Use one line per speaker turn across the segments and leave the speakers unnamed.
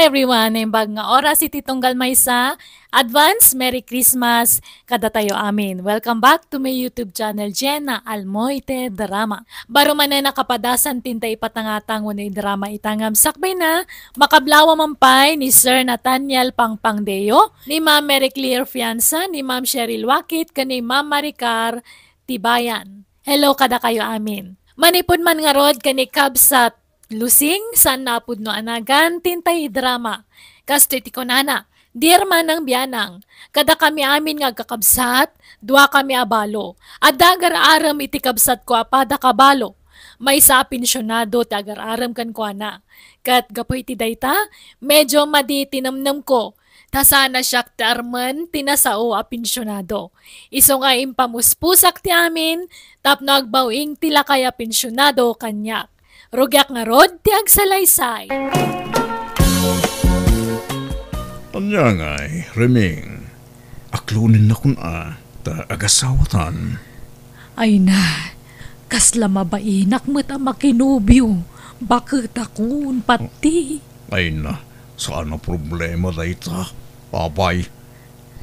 everyone! Imbag nga oras iti tunggal maysa. Advance Merry Christmas kada tayo amin. Welcome back to my YouTube channel, Jenna Almoite Drama. Baro man na nakapadasan tinta ipatangatang wano drama itangam sakbay na makablawa mampay ni Sir Nathaniel Pangpangdeo, ni Ma'am Mary Claire Fianza, ni Ma'am Cheryl Wakit, kani Ma'am Maricar Tibayan. Hello kada kayo amin. Manipod man nga rod kani Kabsat Lusing, san napud no anagan, tintay drama. Kasto iti konana, dear manang biyanang, kada kami amin nga kakabsat, dua kami abalo. At dagar-aram iti kabsat ko apada kabalo. May sa pensyonado tagar-aram kan ko ana. Kat gapoy iti dayta, medyo madi tinamnam ko. Tasana siyak ti arman tinasao a pensyonado. Iso nga impamuspusak ti amin, tapno agbawing tila kaya pensyonado kanyak. Rugyak nga rod, ti agsalaysay.
Anya nga'y, Reming, aklunin na kun ta agasawatan.
Ay na, kasla mabainak mo't ang makinubyo, bakit akun pati?
Ay na, saan na problema dayta, papay.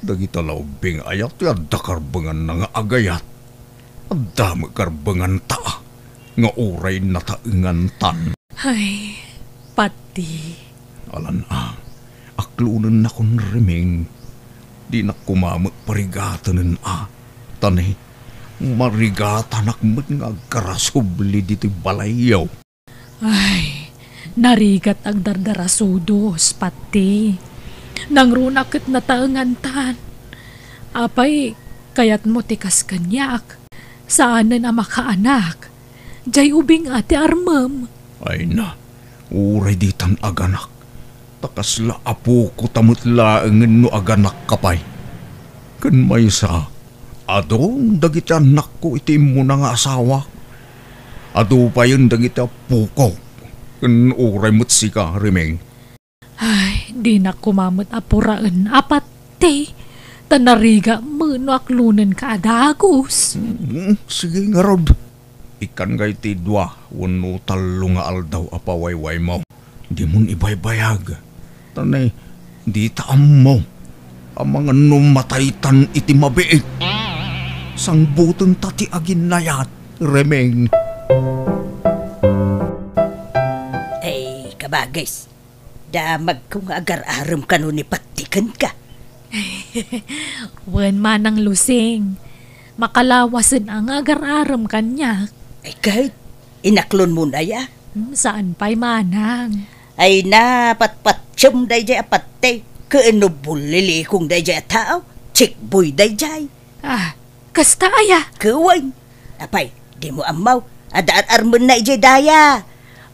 Dagita laubing ayat, yadda karbangan na nga agayat. Adda karbangan ta. Nga oray na taingantan.
Ay, pati.
Alan aklunan na kon Reming. Di na kumamot parigatanin Tanay, marigatan akmat nga karasubli diti balayaw.
Ay, narigat ang dardarasudos, pati. Nang runakit na taingantan. Apay, kayat mo tikas kanyak. Saan na makaanak? Jay ubing ate armam.
Ay na, uray ditan aganak. Takasla apo ko tamot laangan no aganak kapay. Kan may sa, adong dagiti anak ko iti mo na nga asawa. Ado pa yun dagiti apo ko. Kan uray mo't sika, Remeng.
Ay, di na kumamot apuraan apate. Tanariga mo no aklunan ka adagos.
Sige nga rod. Ikan gay ti dua, wano talo nga aldaw apawayway mo. Di mon ibaybayag. Tanay, di taam mo. Ang mga numataytan iti mabiik. Sang butong tati agin nayat, Remeng.
Ay, kabagis. Damag kong agar-aram ka nun ipatikan ka.
Wan manang lusing. Makalawasan ang agar-aram kanya.
Ay kahit, inaklon mo na ya.
Saan pa'y manang?
Ay na, patpatsyam day jay apate. Kaano bulili kong day jay tao. Chikboy day jay.
Kasta aya.
Kawain. Apay, di mo amaw. Ada ar-armon na ijay daya.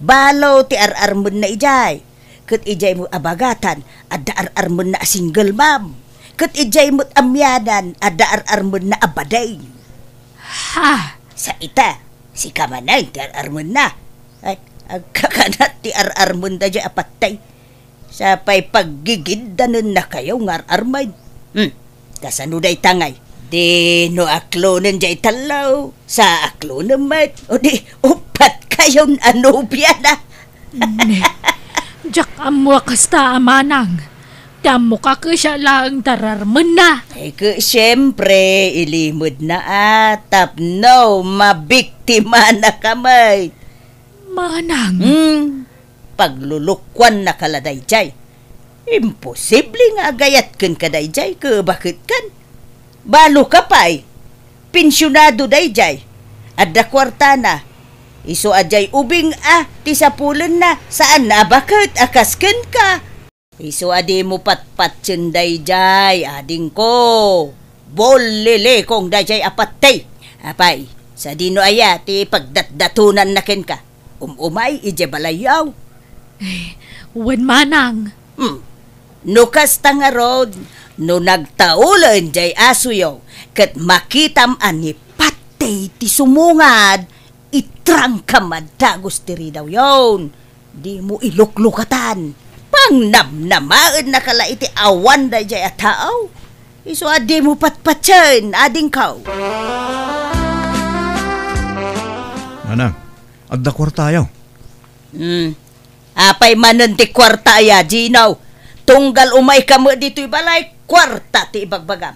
Balo ti ar-armon na ijay. Kat ijay mo abagatan, ada ar-armon na single mom. Kat ijay mo't amyanan, ada ar-armon na abaday.
Ha?
Sa ita. Si kamanay, ti ar-armon na. Ay, agkakanat ti ar-armon da dya apatay. Sa pa'y paggigindanan na kayo ng ar-armay. Kasano day tangay? Di no aklonan dya italaw. Sa aklonan mat. O di, upat kayo na nobya na.
Jak amwa kasta amanang. Damo ka siya lang tararman na.
Ay ka, siyempre, ilimod na tapno, mabiktima na kamay.
Manang?
Paglulukwan na kaladay jay. Imposible nga gayat kan kaday jay, bakit kan? Balo ka pa'y, pensyonado day jay. Adda kwarta na. Iso ajay ubing ti sapulan na, saan na bakit akaskan ka? Iso adi mo patpatsin day jay, ading ko. Bolile kong day jay apatay. Apay, sa dino aya, ti pagdatdatunan na ken ka. Umay, ije balayaw.
Wan manang.
Nukas tanga rod, no nagtaulan jay asuyo, kat makitam ani patay ti sumungad, itrang kamad tagos tiri daw yon. Di mo iluklukatan. Pang namnamaan na kala iti awan da jay ataaw. Iso adi mo patpatsan, ading kaw.
Anang, agdakwar tayo.
Apay manon ti kwarta ya, Ginaw. Tunggal umay ka mo dito'y balay, kwarta ti ibagbagam.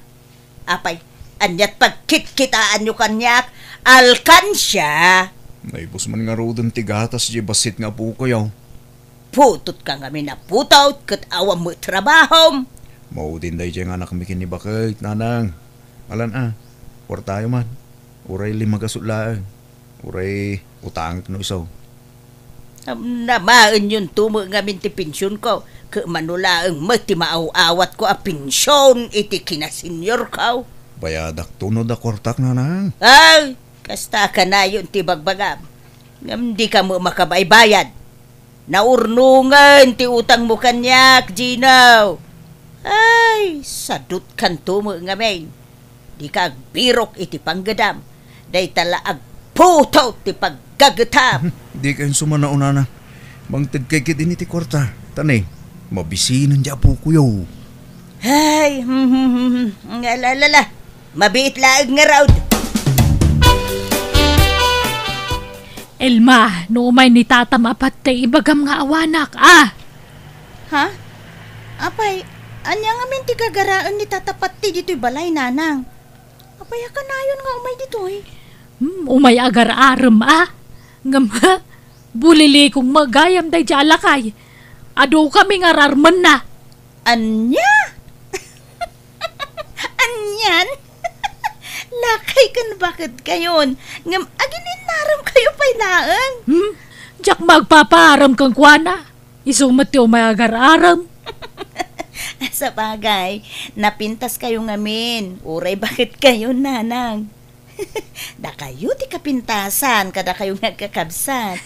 Apay, anyat pagkit-kitaan nyo kanyak, alkansya.
Naibos man nga rodon ti gatas di basit nga po kayo.
Putot ka nga minaputaw, kat awam mo trabahom.
Maudin day dyan nga anak mi kinibakit, nanang. Alan kwartayo man. Uray 5 gasulaang. Uray utang no isaw.
Namaan yun tumo nga minti pensyon ko. Ka manulaang mati maaw-awat ko a pensyon iti kinasenyor ko.
Bayadak tunod a kwartak, nanang.
Ay, kasta ka na yun ti bagbagam. Ngam di ka mo makabaybayad. Naurnungan ti utang mo kanyak, Ginaw. Ay, sadut kan tumo nga men. Di ka agbirok iti panggadam. Day tala agputaw ti paggagatam.
Di kayo sumanaon, nanang. Bangtid kay kit ini ti kwarta. Tanay, mabisinan di po kuyo.
Ay, ngalalala. Mabiit laag nga raw.
Elma, no may ni tata mapatay ibagam nga awanak,
Ha? Apay, anya nga min ti kagaraan ni tatapat ti dito'y balay, nanang. Apay, akanayon nga umay dito'y.
Umay agar-aram, Ngam, bulili kong magayam day jalakay. Ado kami nga rarman na.
Anya? Anyan? Lakay kan bakit kayon? Ngam, aginin naram kayo pa'y naang.
Diyak magpaparam kang kwana. Isumat ti umay agar-aram.
Sa bagay, napintas kayo ngamin. Uray, bakit kayo, nanang? Da kayo ti kapintasan, kada kayo nagkakabsat.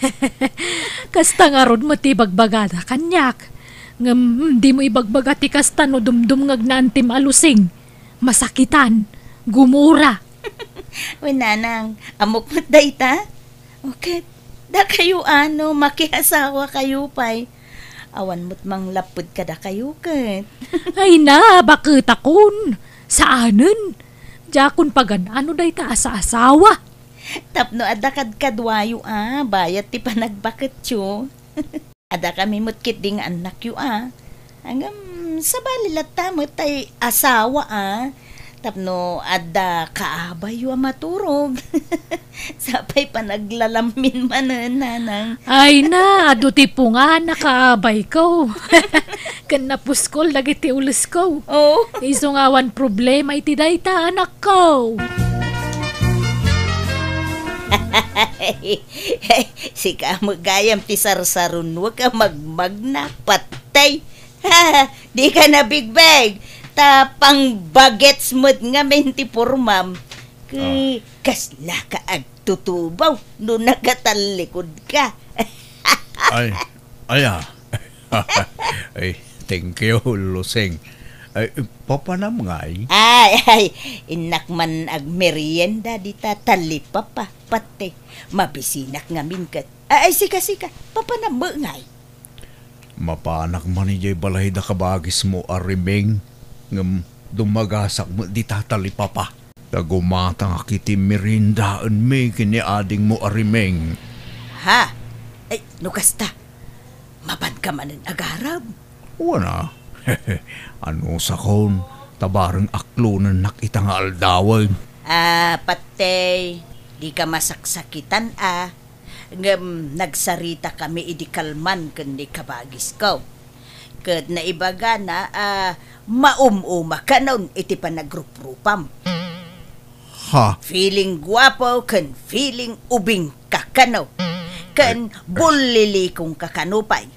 Kasta nga ron mo ti bagbagada kanyak. Ngam, di mo ibagbaga ti kasta no dumdum ngag na antim alusing. Masakitan. Gumura.
Uy, nanang, amok mo't dayta? Okay, da kayo makihasawa kayo pa'y. Awan mo't mang lapod ka da kayo kat.
Ay na, bakit akon? Saanen? Jakon pagan ano day ta sa asawa?
Tapno adakad kadwayo bayat ti panagbakit yo. Ada kami mutkit ding anak yo Hanggang sa balilat tamot tay asawa Tapno ada kaabay yo maturog. Sapay panaglalamin manen, nanang.
Ay na, ado ti po nga nakaabay ko. Kan napuskol lagi ti ulis ko.
Oh.
Iso nga wan problema iti dayta anak ko.
Si ka magayam ti sarsaron, wag ka magmagna, patay. Di ka na big bag. Tapang bagets mo't nga menti pormam. Kasla ka agtutubaw no nagatalikod ka.
Ay, ay, thank you, Luseng. Ay, papanam nga
Ay, inak man ag merienda di tatalipa pa, pati. Mabisinak nga minkat. Ay, sika, papanam ba ngay?
Mapanak man ijay balay da kabagis mo arimeng. Ngam dumagasak mo di tatalipa pa. Tagumatang akiti merindaan may kiniading mo arimeng.
Ha? Ay, nukasta. Mabad ka man ang agarab.
Wana. Ano sa kon? Tabarang aklunan nakita nga aldawan.
Patay. Di ka masaksakitan Ngam nagsarita kami idikalman kundi kabagis ko. Kad na ibaga na maumuma ka nun iti panagrupropam.
Ha?
Feeling guwapo kan feeling ubing kakano. Kan bulili kong kakanupay.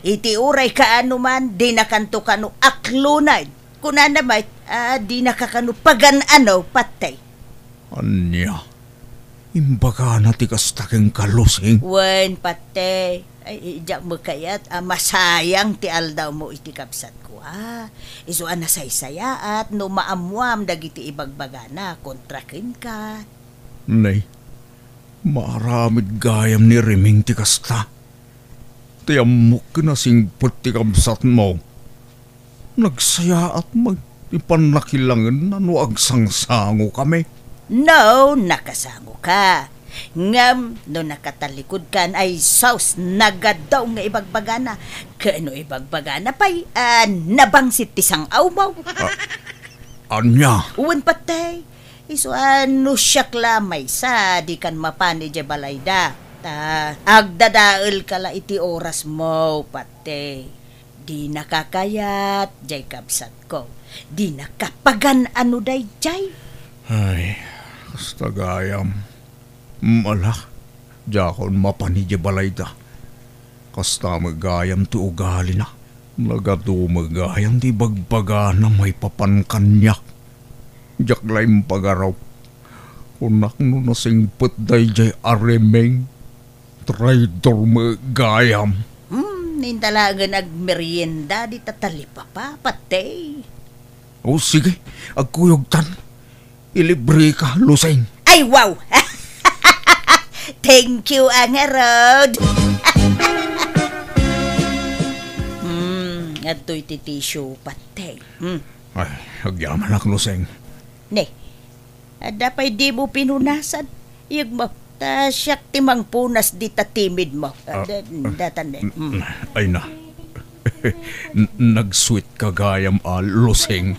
Iti uray kaano man di nakanto kano aklunay. Kuna naman di nakakano pagan patay.
Anya? Imbaga na tikas takeng kalusing.
Wen patay. Ay, diyak mo kayat, masayang ti aldaw mo iti kapsat ko, Iso nasaysaya at no maamuam dagiti ibagbagana, kontrakin ka.
Nay, maramid gayam ni Riming ti kasta. Tiyamok na singpot ti kapsat mo. Nagsaya at magipanakilangan na no agsangsango kami.
No, nakasango ka. Ngam, no nakatalikod kan ay sauce nagadaw nga ibagbagana. Kano ibagbagana pa'y nabangsit tisang awmaw.
Anya?
Uwan patay. Iso ano siyak lamay sa di kan mapani di balayda. Agdadaal kala iti oras mo patay. Di nakakayat jay kabsat ko. Di nakapagan ano day jay.
Ay, kasta gayam. Malak, jakon mapanidya balayda. Kasta magayam ti ugali na. Nagado magayam ti bagbaga na may papankanyak. Jaklaim pagaraw. Kunak no nasingpet day jay aremeng. Traidor magayam.
Nintalagan agmerienda di tatalipa pa, patay.
O sige, agkuyog tan. Ilibre ka, Luseng.
Ay, wow! Thank you, Angarod. Ato'y titisyo, patay.
Ay, agyaman ak, Luseng.
Ne, dapay di mo pinunasan. Iyag mo, siyak timang punas di tatimid mo. Datan ne.
Ay na. Nag-sweet kagayam, Luseng.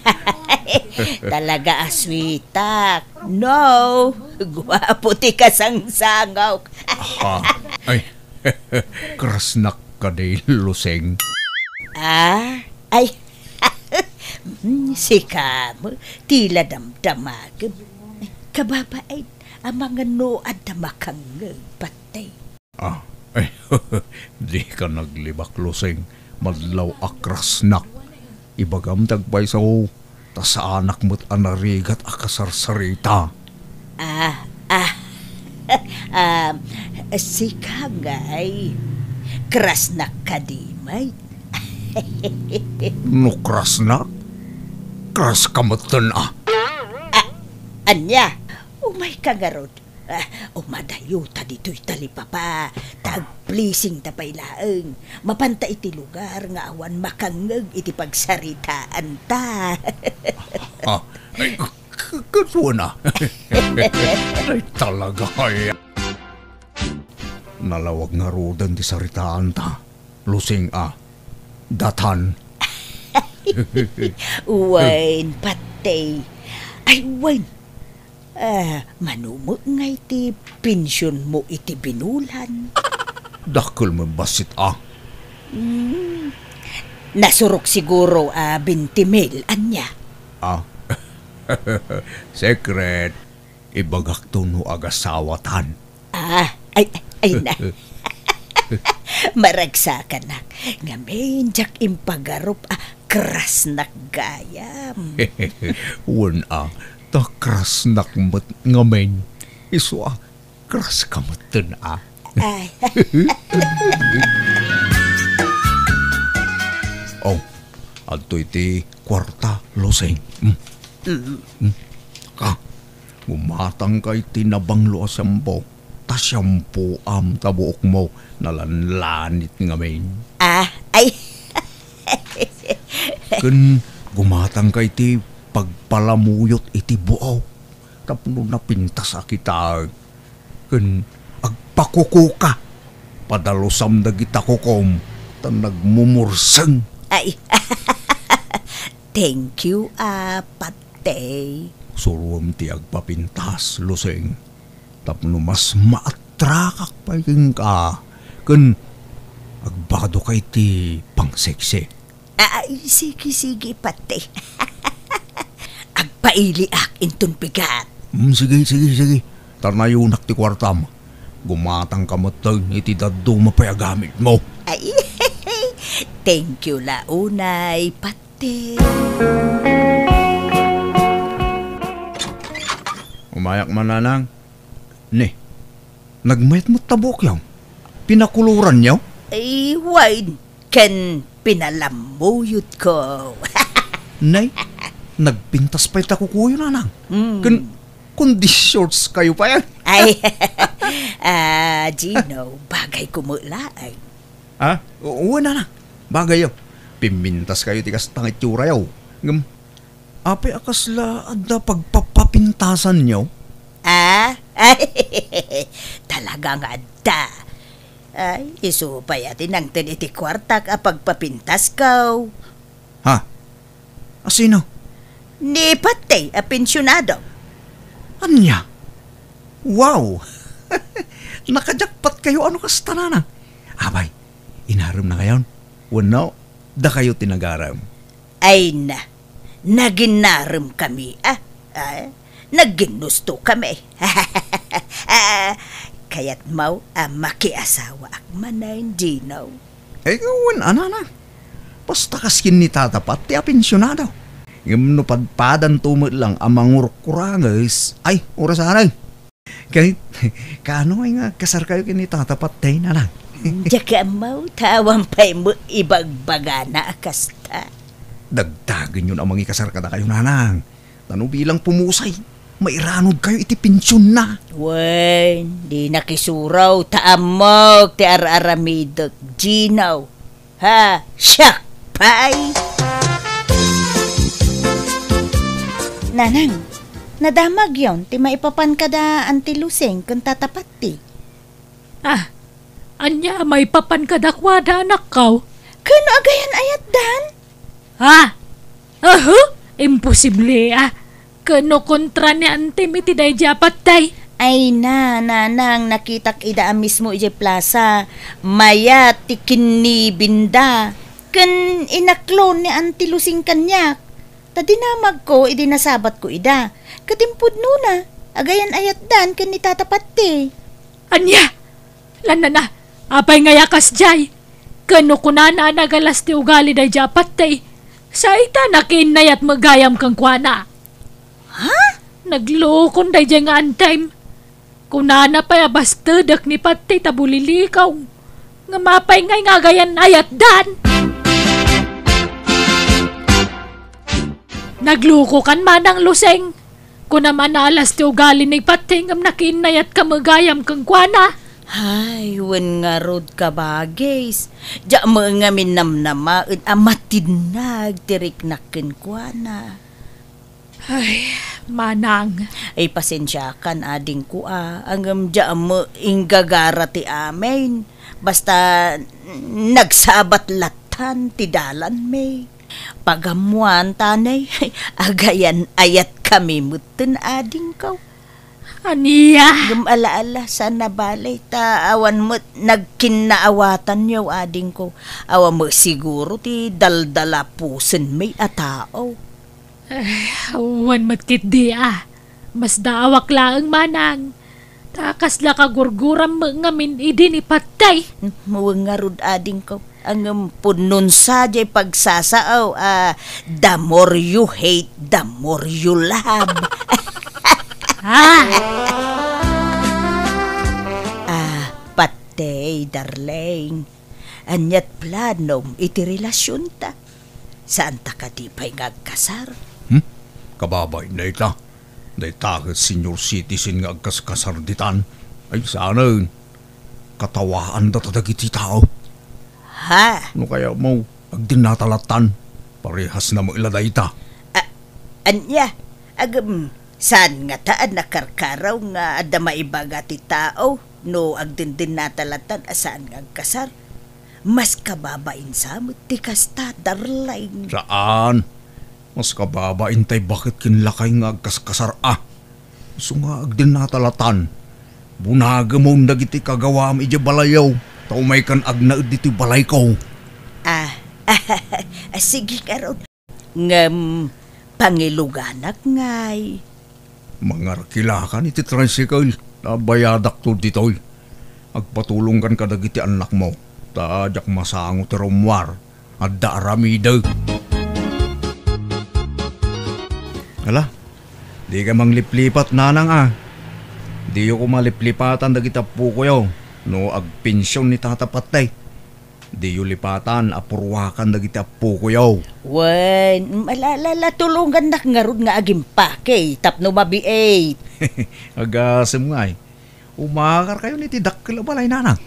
Talaga aswitak. No, guwapo ti kasangsangaw.
Ay, krasnak ka day, Luseng.
Ay, si Kamo, tila damdamagam. Kababait, ang mga noad na makang patay.
Ay, di ka naglibak, Luseng. Madlaw akrasnak. Ibagam tagbay sa sa anak mo't anarigat akasarsarita.
Si Kangay, krasnak ka di, may.
No krasnak? Kras kamatan
Anya, umay kagarod. Umadayo ta dito'y talipapa. Tag-pleasing ta pa'y laeng. Mapanta iti lugar nga awan makangeg iti pagsaritaan ta.
Ay, katuwa na. Ay, talaga kaya. Nalawag nga rodan di saritaan ta. Lusing datan.
Wain, patay. Ay, wain. Manumo nga iti pensyon mo iti binulan.
Dakol mo basit
Nasurok siguro 20,000 anya.
Secret. Ibagak to no agasawatan.
Ay na. Maragsakan nak. Ngamen jak impagarop kras naggayam.
Wan ta kras nakmat ngamen. Iso kras kamatan
Ay.
Adto iti kwarta, Luseng. Gumatang kay tinabanglo asampo. Ta siyampo tabuok mo nalanlanit ngamen.
Ay.
Kun gumatang kay ti pagpalamuyot iti buaw. Tapno napintas kita. Kun agpakukuka. Padalusam dagita kukom. Tan nagmumurseng.
Ay. Thank you, patay.
Suruam ti agpapintas, Luseng. Tapno mas maatrakak pa yung ka. Kun agbado kay ti pangseksi.
Ay, sige, patay. Agpailiak intun pigat.
Sige. Tarnayunak ti kwartam. Gumatang kamatag iti daddo mapayagamit mo.
Ay, thank you launay, patay.
Umayak mananang. Ne, nagmayat mo tabok yaw. Pinakuluran yaw.
Ay, wine. Kan pinalamuyot ko.
Nay, nagpintas pa'y takukuyo nanang. Kundi shorts kayo pa yan.
Ay, Gino, bagay kumulaay.
Oo nanang. Bagay yaw. Pimintas kayo tikas tangit yura yaw. Apay akasla adda pagpapapintasan yaw.
Ay, dagang adda. Ay, iso pa yatin ang tiniti kwartak a pagpapintas kaw.
Ha? Asino?
Ni Patay a pensyonado.
Anya? Wow! Nakajakpat kayo ano kas tanana. Abay, inaram na ngayon. Wano, da kayo tinagaram.
Ay na, naginaram kami nagginusto kami. Kaya't mau makiasawa ak manay Gino.
Gawan, anana. Basta kaskin ni tatapat, ti apensyonado. Yung padpadan tumot lang amang urkurangis. Ay, orasanay. Kahit, kaano ay nga kasar kayo kini tatapat tayo na lang.
Jaka mau tawang pa'y mo ibagbaga na akasta.
Dagdagan yun amang ikasar ka na kayo nanang. Tano bilang pumusay, mairanod kayo iti pensyon na.
Wen, di nakisuraw taamog ti araramidot Gino. Ha, siyak pa'y. Nanang, nadamag yon ti maipapan kada antiluseng kung tatapat ti.
Anya may papan kadakwada anak kaw.
Kano agayan ayat dan?
Imposible Kano kontra ni antim iti day japat tay.
Ay na, nanang nakitak ida mismo ije plaza. Maya tikin ni binda. Kan inaklon ni antilusing kanyak. Tadinamag ko, idinasabat ko ida. Katimpud nuna, agayan ayat dan kan nitatapat ti.
Anya, lanana, apay nga yakas jay. Kano kunana nagalas ti ugali day japat tay. Sa ita nakinayat magayam kang kuana.
Ha?
Naglukon day jay nga antime. Kunana pa'y abastadak ni pati tabulilikaw. Nga mapay ngay nga gayan ayat dan. Nagluko kan manang luseng. Kuna manalas ti ugali ni pati ngam nakinayat ka magayam kang kuana.
Ay, wen nga rod ka bagis. Diya mo nga minamnama, amatinag, tiriknakin kwa na.
Ay, manang.
Ay, pasensya kan ading ko Angam diya mo inggagara ti amin. Basta nagsabat latan ti dalan may. Pagamuan tanay, agayan ayat kami muten ading kaw.
Aniya.
Gumalaala sa nabalay ta awan mo nagkinaawatan niyo ading ko. Awan mo siguro ti daldala pusen may atao.
Awan matkit di Mas daawak laang manang. Takas la kagurguram mo ngamin idin ipatay.
Muwangarod ading ko. Ang punon sa jay pagsasaaw. The more you hate, the more you love. Patay, darling. Anyat planom iti relasyon ta. Saan ta ka di pa'y ngagkasar?
Kababay na ita. Day takot senior citizen nga agkaskasar ditan. Ay sana katawaan da tadagiti tao.
Ha?
No kaya mo agdinatalatan. Parehas na mo iladay ita.
Anya, saan nga taan nakarkaraw nga ada maibaga ti tao no agdindin natalatan asaan nga agkasar? Mas kababain sa mo ti kasta, darling.
Saan? Mas kababain tay bakit kinlakay nga agkaskasar So nga agdinatalatan. Bunaga mo dagiti kagawam iti balayaw. Taumay kan agnaud diti balay ko.
Sige karon. Ngam pangiluganak ngay.
Mangarkilakan iti tricycle. Bayadak to ditoy. Agpatulong kan kadagiti anak mo. Tadyak masango ti rumwar. Adda aramida. Ala, di ka mangliplipat nanang Di ko maliplipatan dagiti apo ko yaw. No agpensyon ni tatapatay. Di yu lipatan apurwakan dagiti apo ko yaw.
Wen, malala tulungan nak ngarud nga agim pake tapno mabiait.
Agasem nga umakar kayo ni tidakkel balay nanang.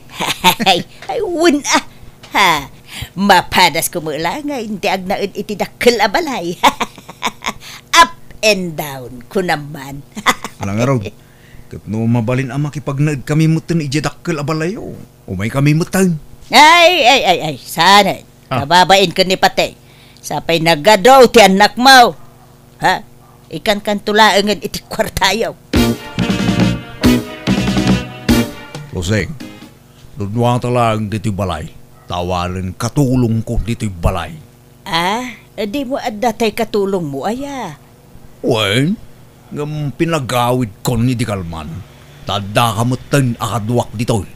Ay, wen ha. Mapadas ko mula nga hindi agnaud itidakkel abalay. Up and down ko naman.
Anang araw, Kat no mabalin ang makipagnaid kami mutan ijadakkel abalayo. Umay kami mutan.
Ay, sana. Kababain ka ni Patay. Sapay nagadaw ti anak mo. Ha? Ikan kan tulaangan iti kwartayaw.
Luseng, dunwang talang dito'y balay. Tawalan katulong ko dito'y balay.
Di mo adatay katulong mo, aya.
Wen, ngam pinagawid ko ni di kalman. Tada ka mutan akadwak dito'y.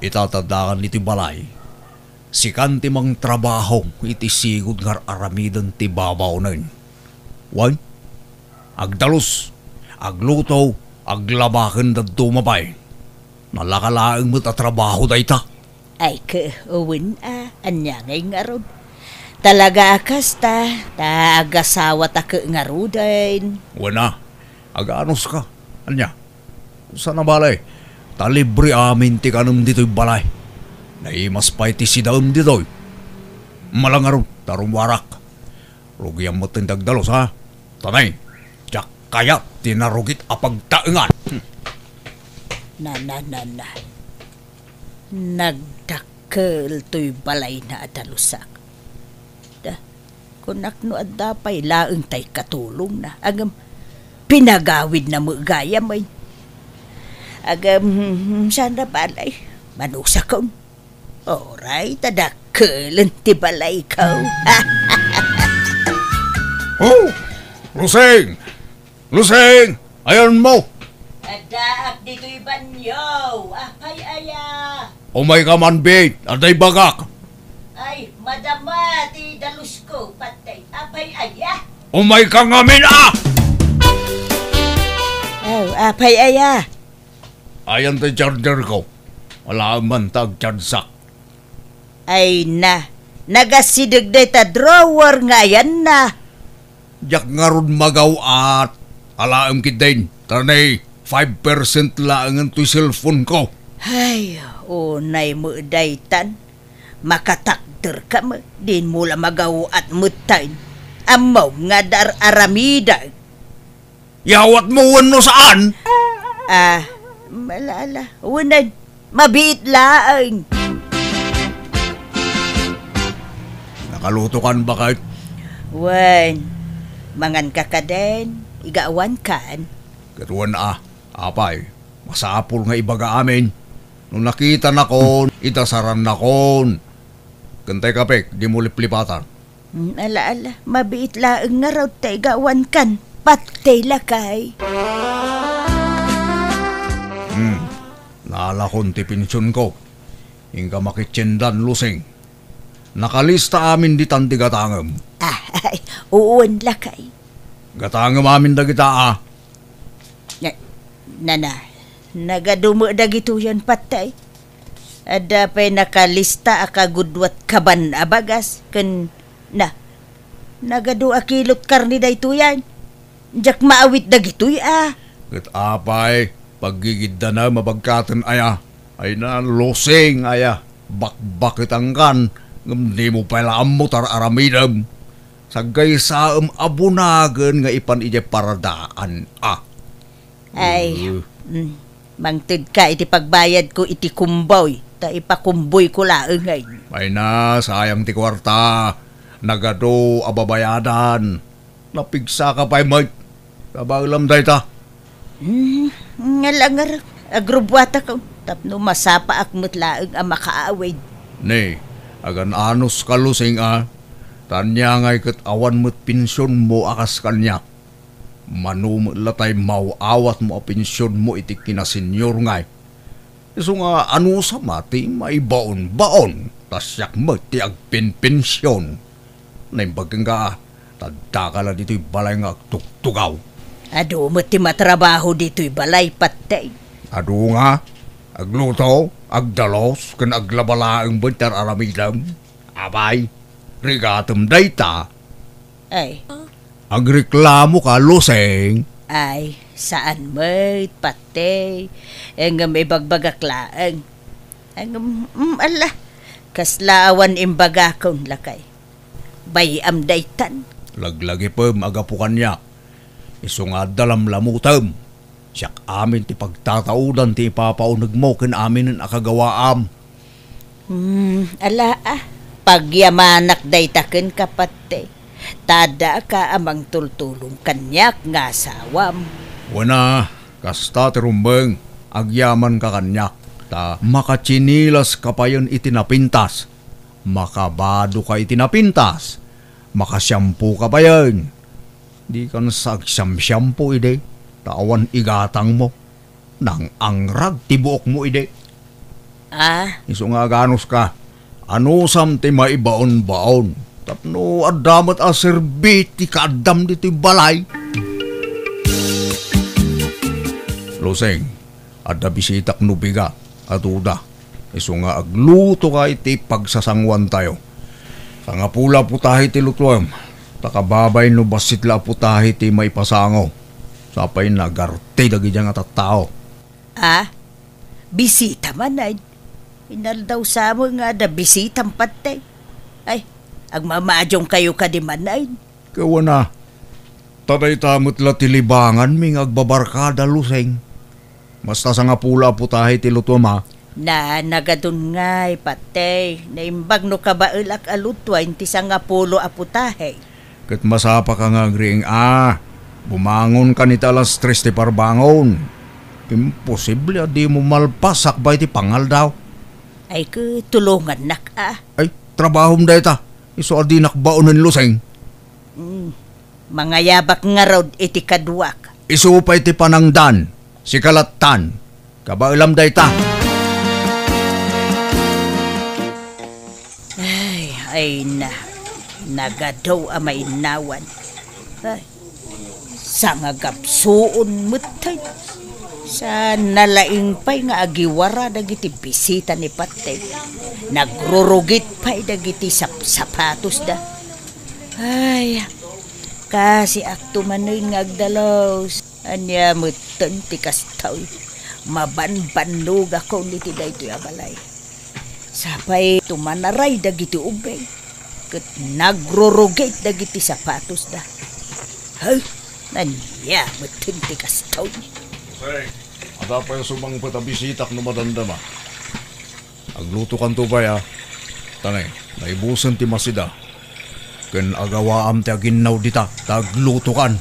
Itatadakan dito'y balay. Sikan ti mang trabaho iti sigod ngar aramidan ti babaw nun. Wen, agdalos, agluto, aglabakan da dumabay. Nalakalaang mo't trabaho da ita.
Ay uwin anya ngay nga rod. Talaga kasta, agasawa ta ka nga rodain.
Wala, aganos ka. Anya, sana balay, talibre amin ti kanam dito'y balay. Naimas pa iti sidaam dito'y. Malangaron, tarumwarak. Rugiyan mo tindagdalos ha. Tanay, tiyak kaya tinarugit apagtaengan.
Na. Nagdakkel to'y balay na adalusak. Kunak no adapay laeng tay katulong na. Agam pinagawid na mo gaya may. Agam sana balay. Manusa kong. Oray, tadakkelan ti balay ko.
Oh! Luseng! Luseng! Ayan mo!
Adaak dito'y banyo. Apay aya.
Umay ka man, babe. Aday bagak.
Ay, madama ti dalus ko. Patay. Apay aya.
Umay ka ngamin,
Apay aya.
Ayan ti charger ko. Wala man tag-charsak.
Ay na. Nagasidag day ta drawer nga yan na.
Jak nga ron magaw at alaam kidain. Tanay, 5% laangan to'y cellphone ko.
Ay, unay mo daytan. Makatakder ka mo. Din mo la magaw at mutain. Amaw nga dar aramida.
Yawat mo wano saan?
Malala. Unay, mabiit laang.
Nakaluto kan ba kahit?
Wan, mangan ka ka din. Igaawan kan.
Katuan apay, masapul nga ibaga amin. Nung nakita na kon, itasaran na kon. Kantay kapek, di mo liplipatan.
Ala, mabiit laang nga raw tayo igaawan kan. Patay lakay.
Naalakon ti pinsyon ko. Hingga makitsendan lusing. Nakalista amin di tanti gatangam.
Ay, uwan lakay.
Gatangam amin da kita
Nana, nagadumo dagito yan patay. Ada pa'y nakalista akagudwat kaban abagas. Nagadu akilot karni da ito yan. Diyak maawit dagito
Kat apay, paggigid na mabagkatan aya. Ay na losing aya. Bakbakit ang kan. Di mo pala amutar aramidam. Sagay sa abunagan nga ipan ije paradaan
Ay, mangtid ka iti pagbayad ko iti kumboy. Ta ipakumboy ko laengay.
Ay na, sayang ti kwarta. Nagado ababayadan. Napigsa ka pa'y Mike. Kabalam day ta.
Ngalangar, agrubwata ko. Tapno masapa akmut laeng ang makaawid.
Ne, agan anos kalusing Tanya ngay kat awan mo't pinsyon mo akas kanya. Manum latay mauawat mo a pinsyon mo iti kinasenyor ngay. Iso nga ano sa mati may baon-baon. Tasyak mo ti agpin-pinsyon. Naimbagang ka, tadakala dito'y balay nga agtugtugaw.
Ado mo ti matrabaho dito'y balay patay.
Ado nga, agluto, agdalos, kan aglabalaang bantar aramidam. Abay, rigatum dayta.
Ay,
agreklamo ka, luseng.
ay, saan mo't patay? Ang may bagbagaklaan. Ang, ala, kaslaawan imbagakon lakay. Bayam daytan.
Laglagi pa magapukan niya. Iso nga dalam lamutam. Siyak amin ti pagtataudan ti ipapaunag mo ken amin ang akagawaam.
Ala pagyamanak day taken kapate. Tada ka amang tultulong kanyak nga asawam.
Wana, kasta ti rumbeng, agyaman ka kanyak. Ta makachinilas ka pa yun itinapintas. Makabado ka itinapintas. Makasyampu ka pa yun. Di ka nasagsyam-syampu ide. Tawan igatang mo. Nang angrag tibuok mo ide. Iso nga ganos ka. Ano sam ti maibaon-baon. Tapno adamat a serbit ti kaadam dito balay. Loseng, ada bisitak nubiga at uda. Iso nga agluto ka iti pagsasangwan tayo. Sa nga pula putahi ti lutwam. Takababay no basit la putahi ti may pasango. Sapay nagarte dagi dyan nga tattao.
Bisita man ay. Inaldaw sa mo nga da bisitang patay. Ay, agmamadyong kayo ka di man ay.
Kawa na. Taday tamot la tilibangan ming agbabarkada luseng. Basta sa nga pula putahi ti lutwam ha.
Na nagadun ngay patay. Naimbag no kabailak alutwain ti sa nga pulo aputahe.
Kat masapa ka nga agring bumangon ka nita alas 3 ti parbangon. Imposible di mo malpasak ba iti pangal daw.
Ay tulungan nak
Ay, trabahom da ita. Iso adi nakbaonan luseng.
Mga yabak nga rod iti kadwak.
Iso pa iti panangdan. Si kalatan. Kabailam da ita.
Ay nagadaw amay nawan. Ay, sa nga gapsuon mutay. Sa nalaing pa'y nga agiwara dagiti bisita ni Patay. Nagrurugit pa'y dagiti sapatos da. Ay, kasi akto manoy nga agdalaws. Anya mutan ti kastaw. Mabanbanlog ako niti da ito'y abalay. Sapay tumanaray dagiti ubay. Kat nagrurugit dagiti sapatos da. Ay, nanya mutan ti kastaw.
Hey, ada pa yung sumang patabisitak no madandama. Agluto kan to ba ya? Tanay, naibusan ti masida. Ken agawaam ti aginaw dita, tagluto kan.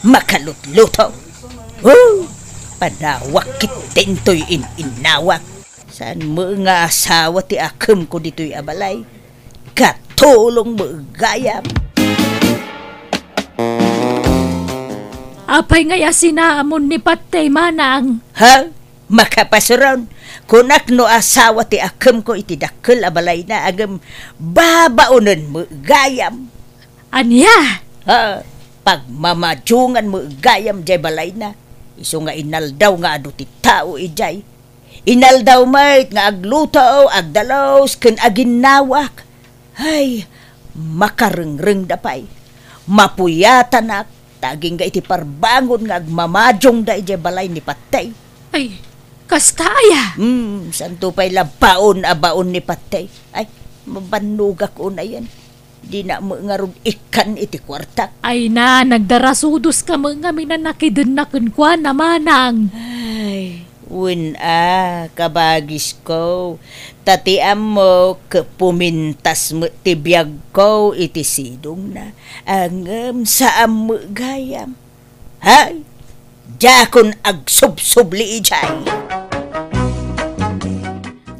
Makalutluto. Padawak kitintoy inawak. Saan mo nga asawa ti akem ko dito'y abalay? Katulong mo gayam.
Apay ngaya sinaamon ni Patay manang.
Makapasuron. Kunak no asawa ti akem ko iti dakkel abalay na agam babaonon mo gayam.
Anya?
Pagmamadyungan mo gayam jay balay na. Iso nga inaldaw nga adu ti tao ijay. Inaldaw mayt nga agluto, agdalaws, ken aginawak. Ay, makarengreng dapay. Mapuyatan ak. Taging ga iti parbangon nga agmamadyong da ijay balay ni Patay.
Ay, kastaya.
Santo pa'y labaon abaon ni Patay. Ay, mabannog ako na yan. Di na mo nga rog ikan iti kwartak.
Ay na, nagdarasudos ka mga minanakidan na kunkwa na manang.
Ay, kabagis ko. Tatiam mo, pumintas mo tibiyag ko, iti sidong na. Angam saam mo gayam. Hay, jakon agsubsubli ijay.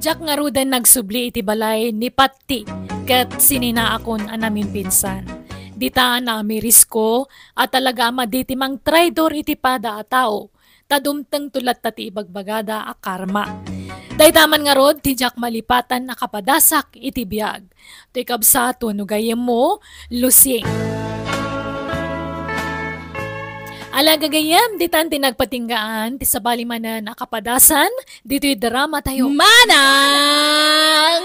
Jak nga rudan nagsubli iti balay ni Patti, kat sininaakon anamin pinsan. Ditaan na risko at talaga maditi mang traidor iti pada a tao. Tadumteng tulat tati ibagbagada a karma. Daytaman nga rod, tijak malipatan na kapadasak iti biyag. To'y kabsato no gayem mo, lusing. Alaga gayem, ditan tinagpatinggaan, ti sabali manan a kapadasan, dito'y drama tayo. Manang!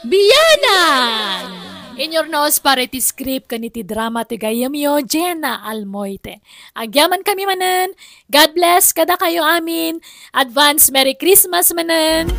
Biyanan! In your nose, parity script kaniti drama ti gayam yo, Jenna Almoite. Agyaman kami manan. God bless kada kayo amin. Advance Merry Christmas manan.